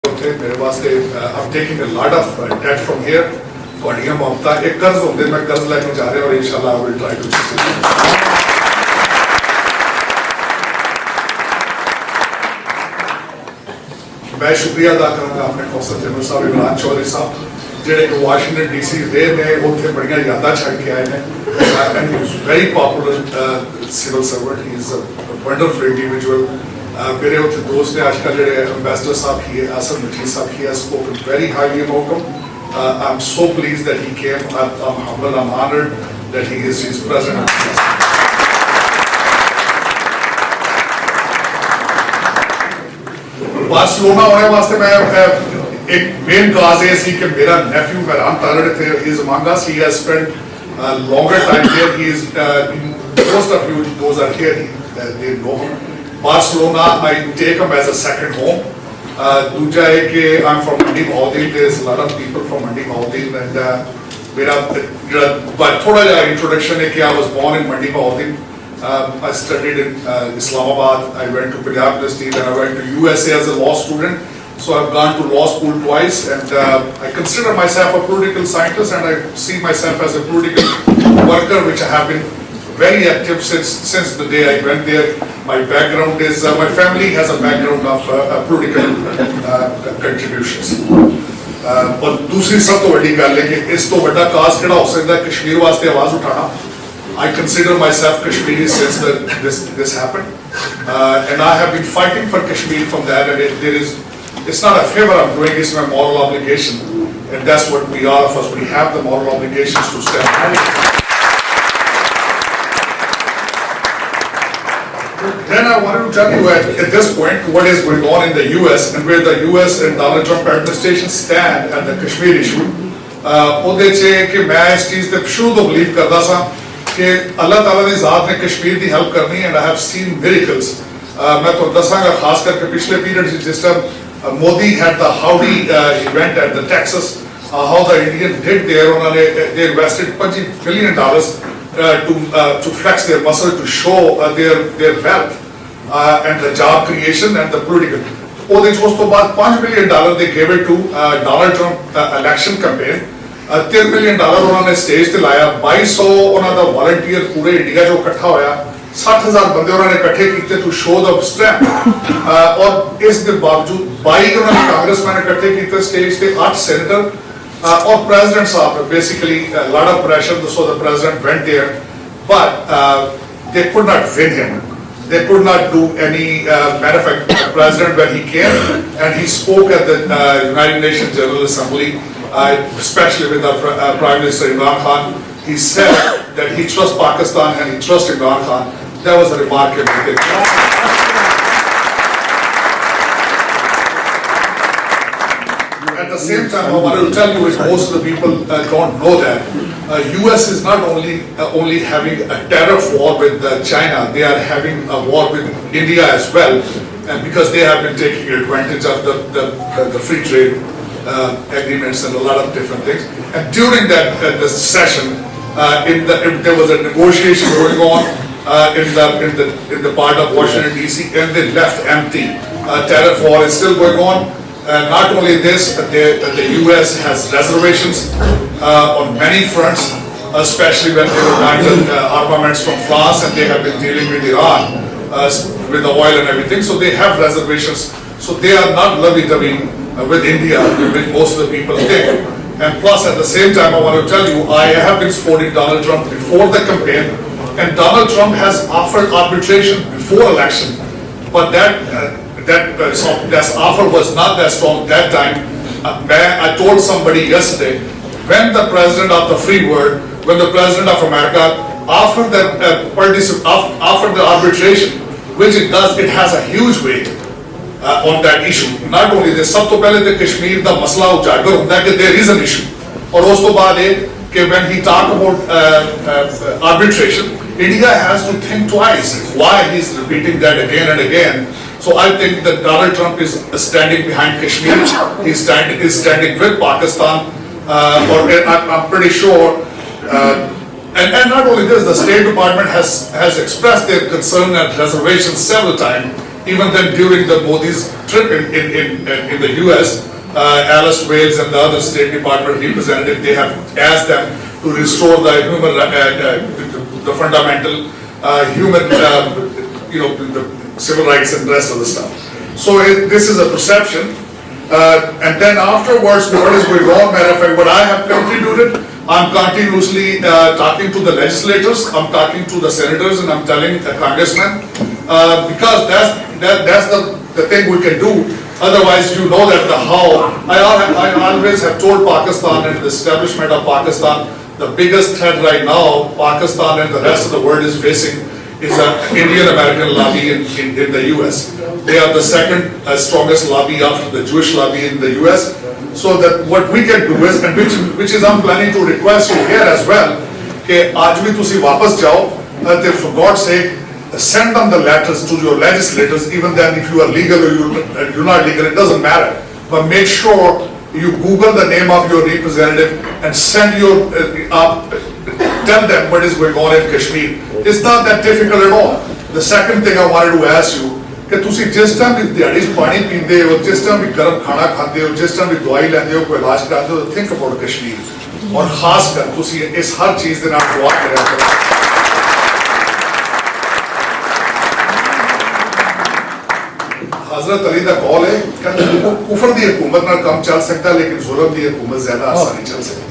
मेरे वास्ते I'm taking a lot of debt from here. ਤੁਹਾਡੀਆਂ ਮੁਹੱਬਤਾਂ ਇੱਕ ਕਰਜ਼ ਹੁੰਦੇ ਮੈਂ ਕਰਜ਼ ਲੈ ਕੇ ਜਾ ਰਿਹਾ ਔਰ ਇਨਸ਼ਾਅੱਲਾ I will try to succeed. मैं शुक्रिया अदा करूँगा अपने कौंसल जनरल साहब इमरान चौधरी साहब ਜਿਹੜੇ ਕਿ ਵਾਸ਼ਿੰਗਟਨ ਡੀਸੀ ਰਹੇ ਨੇ ਉੱਥੇ ਬੜੀਆਂ ਯਾਦਾਂ ਛੱਡ ਕੇ ਆਏ ਨੇ and he is very popular civil servant. He is a wonderful individual. मेरे उत्थे दोस्त ने आजकल ਜਿਹੜੇ ambassador ਸਾਹਿਬ ही असद मजीद साहब he has spoken very highly about him. I'm so pleased that he came. I'm humbled, I'm honored that he is president. Barcelona होने वास्ते मैं एक मेन काज है सी कि मेरा नेफ्यू इमरान तारड़ थे is among us. He has spent a longer time there. He is most of you those are here they know him. Barcelona I take him as a second home. दूसरा है कि I'm from Mandi Maudin. There is a lot of people from Mandi Maudin and मेरा थोड़ा जा introduction है कि I was born in Mandi Maudin. I studied in Islamabad. I went to Punjab University, then I went to USA as a law student. So I've gone to law school twice, and I consider myself a political scientist, and I see myself as a political worker, which I have been very active since the day I went there. My background is my family has a background of political contributions. और दूसरी सब तो बड़ी गल है कि इस तो बड़ा काज किहड़ा हो सकदा कश्मीर वास्ते आवाज उठाना. I consider myself Kashmiri since this happened, and I have been fighting for Kashmir from that. And it's not a favor I'm doing; it's my moral obligation, and that's what we all of us. We have the moral obligations to stand. Then I wanted to tell you at this point what is going on in the U.S. and where the U.S. and Donald Trump administration stand at the Kashmir issue. ਉਹਦੇ 'ਚ ਕਿ ਮੈਂ ਇਸ ਚੀਜ਼ ਤੇ ਸ਼ੁਰੂ ਤੋਂ believe ਕਰਦਾ ਸਾਂ कि अल्लाह ताला ने ज़ात ने कश्मीर की हेल्प करनी and I have seen miracles. मैं तो दसांगा खास करके पिछले पीरियड जिस time Modi had the Howdy event at the Texas how the Indian did there उन्होंने they invested $25 billion to flex their muscle to show their wealth and the job creation and the political. ਉਹਦੇ ਉਸ ਤੋਂ ਬਾਅਦ $5 billion they gave it to Donald Trump election campaign. $3 million उन्होंने stage ते लाया. 2200 उन्होंने volunteer पूरे इंडिया जो इकट्ठा होया. 60,000 बंदे उन्होंने इकट्ठे किए टू शो द स्ट्रेंथ. और इस के बावजूद 22 उन्होंने कांग्रेसमैन इकट्ठे किए स्टेज पे, 8 सेनेटर और प्रेसिडेंट साहब basically lot of pressure. So the president went there but they could not win him. They could not do any matter of fact president when he came and he spoke at the United Nations General Assembly. Especially with our Prime Minister Imran Khan, he said that he trusts Pakistan and he trusts Imran Khan. That was a remarkable thing. At the same time, I want to tell you is most of the people don't know that U.S. is not only having a tariff war with China, they are having a war with India as well, and because they have been taking advantage of the free trade agreements and a lot of different things. And during that the session, there was a negotiation going on in the part of Washington D.C. and they left empty. Tariff war is still going on. Not only this, the U.S. has reservations on many fronts, especially when they were buying armaments from France and they have been dealing with Iran with the oil and everything. So they have reservations. So they are not lovey-dovey with India, which most of the people think. And plus, at the same time, I want to tell you, I have been supporting Donald Trump before the campaign, and Donald Trump has offered arbitration before election, but that offer was not that strong at that time. I told somebody yesterday, when the president of the free world, when the president of America offered the arbitration, which it does, it has a huge weight. On that issue. Not only this, सब तो पहले तो कश्मीर का मसला उजागर होता है कि there is an issue. और उस तो बाद है कि when he talk about arbitration, India has to think twice why he is repeating that again and again. So I think that Donald Trump is standing behind Kashmir. He is standing with Pakistan. Or I'm pretty sure. And not only this, the State Department has expressed their concern and reservations several times Even then during the Modi's trip in the US, Alice Wales and the other State Department representative, they have asked them to restore the human, the fundamental human, the civil rights and the rest of the stuff. So this is a perception. And then afterwards, what is going on, matter of fact, what I have contributed, I'm continuously talking to the legislators, I'm talking to the senators, and I'm telling the congressmen, because that's the thing we can do. Otherwise, you know that the how. I always have told Pakistan and the establishment of Pakistan, the biggest threat right now, Pakistan and the rest of the world is facing, is an Indian-American lobby in the US. They are the second strongest lobby after the Jewish lobby in the US. So that what we can do is, and which is I'm planning to request you here as well, कि आज भी तुसी वापस जाओ, for God's sake, send them the letters to your legislators, even then if you are legal or you're not legal, it doesn't matter. But make sure you Google the name of your representative and send your, tell them what is going on in Kashmir. It's not that difficult at all. The second thing I wanted to ask you, कि तुसी जिस time भी दिहाड़ी पानी पींदे हो, जिस time भी गर्म खाना खाते हो, जिस टाइम भी दवाई लेंदे हो, कोई इलाज कराते हो, think about कश्मीर और खासकर तुसी इस हर चीज दे नाल दुआ करें करो. हजरत अली दा कॉल है कि कुफर दी हुकूमत नाल काम चल सकता लेकिन जुल्म दी हुकूमत ज्यादा आसानी चल सकती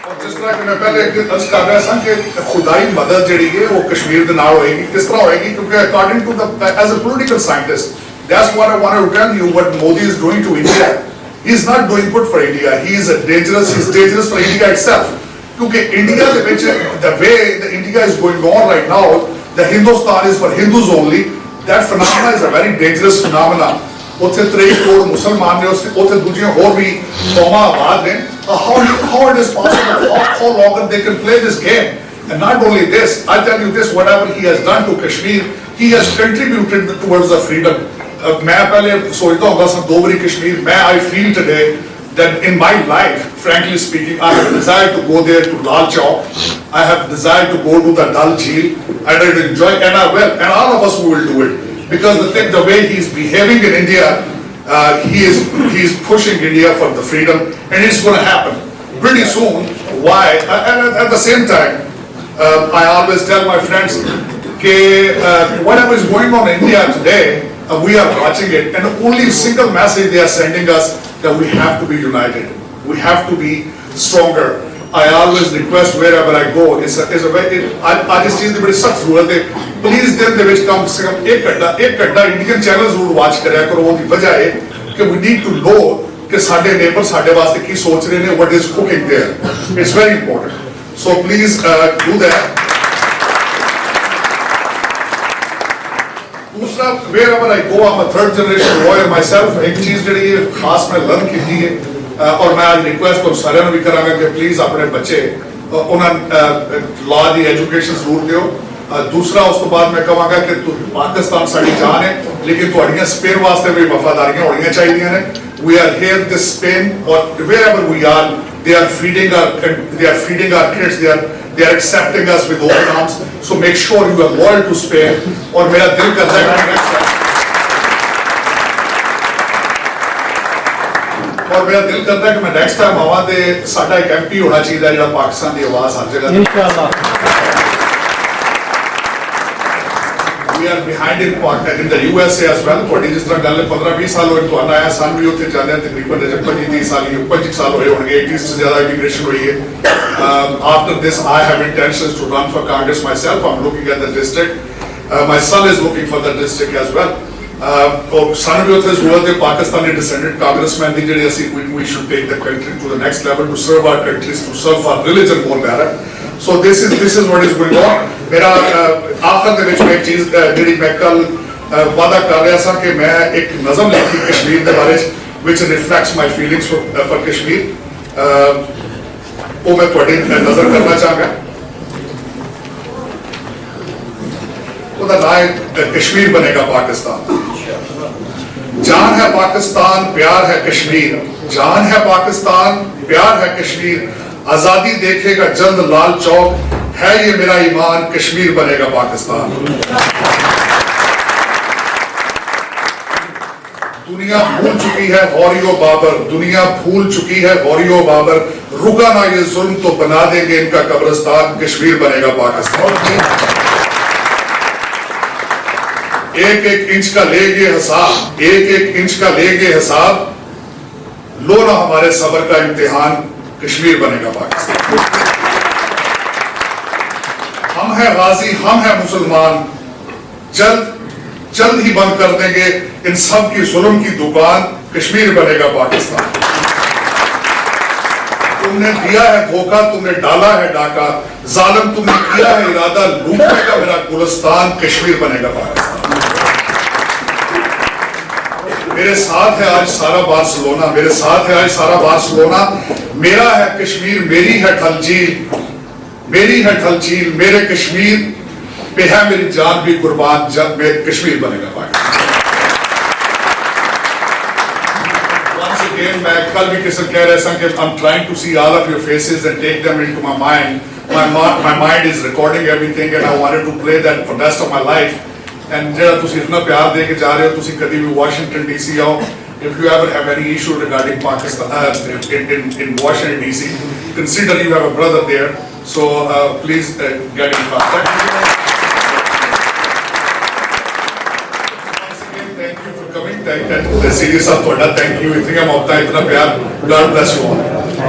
और जिस तरह कि मैं पहले अर्ज कर रहा था कि खुदाई मदद जड़ी है वो कश्मीर दे नाल होएगी किस तरह होएगी क्योंकि according to the as a political scientist that's what I want to tell you what Modi is doing to India. He is not doing good for India. He is dangerous for India itself. क्योंकि India the way the India is going on right now, the Hindustan is for Hindus only. That phenomena is a very dangerous phenomena. ਉੱਥੇ 23 ਕਰੋੜ ਮੁਸਲਮਾਨ ਨੇ ਉੱਥੇ ਦੂਜੀਆਂ ਹੋਰ ਵੀ ਕੌਮਾਂ ਆਬਾਦ ਨੇ. How it is possible, how long they can play this game. And not only this, I tell you this, whatever he has done to Kashmir, he has contributed towards the freedom. मैं पहले सोचता होगा सब दो बारी कश्मीर मैं I feel today that in my life, frankly speaking, I have desired to go there to Lal Chowk. I have desired to go to the Dal Jheel, and I enjoy, and I will, and all of us will do it. Because the way he is behaving in India, he is pushing India for the freedom, and it's going to happen pretty soon. Why? And at the same time, I always tell my friends, whatever is going on in India today, we are watching it, and the only single message they are sending us that we have to be united, we have to be stronger. I always request wherever I go, is a very, आज इस चीज़ की बड़ी सख्त ज़रूरत है. Please दिन दे विच कम से कम एक घंटा इंडियन चैनल ज़रूर watch करें करो. वो की वजह है कि we need to know कि साडे neighbor साडे वास्ते की सोच रहे हैं, what is cooking there. It's very important. So please do that. दूसरा, wherever I go, I'm a third generation lawyer myself. एक चीज़ जड़ी है खास मैं learn की थी है. और मैं आज रिक्वेस्ट तो सारे भी करांगा कि प्लीज अपने बच्चे उन्हें लॉ की एजुकेशन जरूर दियो. दूसरा उस तो बाद मैं कहूँगा कि पाकिस्तान साड़ी जान है लेकिन तुहाड़ियां स्पेन वास्ते भी वफादारियां होनियां चाहिए ने. We are here this Spain or wherever we are, they are feeding our kids, they are accepting us with open arms. So make sure you are loyal to Spain. और मेरा दिल करता है और मेरा दिल करता है कि मैं नेक्स्ट टाइम आवा ते साडा एक एमपी होना चाहिए जिहड़ा पाकिस्तान की आवाज हर जगह इंशाअल्लाह. We are behind in the USA as well. थोड़ी जिस तरह गल 15-20 साल होए तो आया सन भी उत्थे जाने तकरीबन 25-30 साल 25 साल होए होंगे. 80 से ज्यादा इमिग्रेशन हुई है. After this I have intentions to run for Congress myself. I'm looking at the district. My son is looking for the district as well. और सन भी उत्थे जरूरत है पाकिस्तानी डिसेंडेंट कांग्रेसमैन दी जेह्ड़ी असी we should take the country to the next level to serve our countries, to serve our religion more better. So this is what is going on. मेरा आखिर दे विच मैं एक चीज़ जेह्ड़ी मैं कल वादा कर रहा था कि मैं एक नज़म लिखी कश्मीर दे बारे which reflects my feelings for Kashmir. वो मैं तुहाडी नज़र करना चाहांगा. उसदा नाम है कश्मीर बनेगा पाकिस्तान. जान है पाकिस्तान, प्यार है कश्मीर. जान है पाकिस्तान, प्यार है कश्मीर. आजादी देखेगा जल्द लाल चौक. है ये मेरा ईमान, कश्मीर बनेगा पाकिस्तान। दुनिया भूल चुकी है गौरियो बाबर, दुनिया भूल चुकी है गौरियो बाबर, रुका ना ये जुल्म तो बना देंगे इनका कब्रिस्तान, कश्मीर बनेगा पाकिस्तान। एक एक इंच का लेंगे हिसाब, एक एक इंच का लेंगे हिसाब, लो ना हमारे सब्र का इम्तिहान, कश्मीर बनेगा पाकिस्तान। हम है गाजी, हम है मुसलमान, जल्द जल्द ही बंद कर देंगे इन सब की जुल्म की दुकान, कश्मीर बनेगा पाकिस्तान। तुमने दिया है धोखा, तुमने डाला है डाका, जालिम तुमने किया है इरादा, लूटने का मेरा गुलिस्तान, कश्मीर बनेगा पाकिस्तान। मेरे साथ है आज सारा बार्सिलोना, मेरे साथ है आज सारा बार्सिलोना, मेरा है कश्मीर, मेरी है ठल झील, मेरी है ठल झील, मेरे कश्मीर पे है मेरी जान भी कुर्बान, जब में कश्मीर बनेगा पाकिस्तान। Once again, मैं कल भी किसी कह रहा था कि I'm trying to see all of your faces and take them into my mind. My mind is recording everything and I wanted to play that for the rest of my life. And ਜਿਹੜਾ ਤੁਸੀਂ ਇਤਨਾ ਪਿਆਰ ਦੇ ਕੇ ਜਾ ਰਹੇ ਹੋ, ਤੁਸੀਂ ਕਦੀ ਵੀ ਵਾਸ਼ਿੰਗਟਨ ਡੀਸੀ ਆਓ, if you ever have any issue regarding Pakistan in Washington DC, consider you have a brother there, so please get in contact. Thank you for coming. Thank you. Serious up, thank you. इतना प्यार. God bless you all.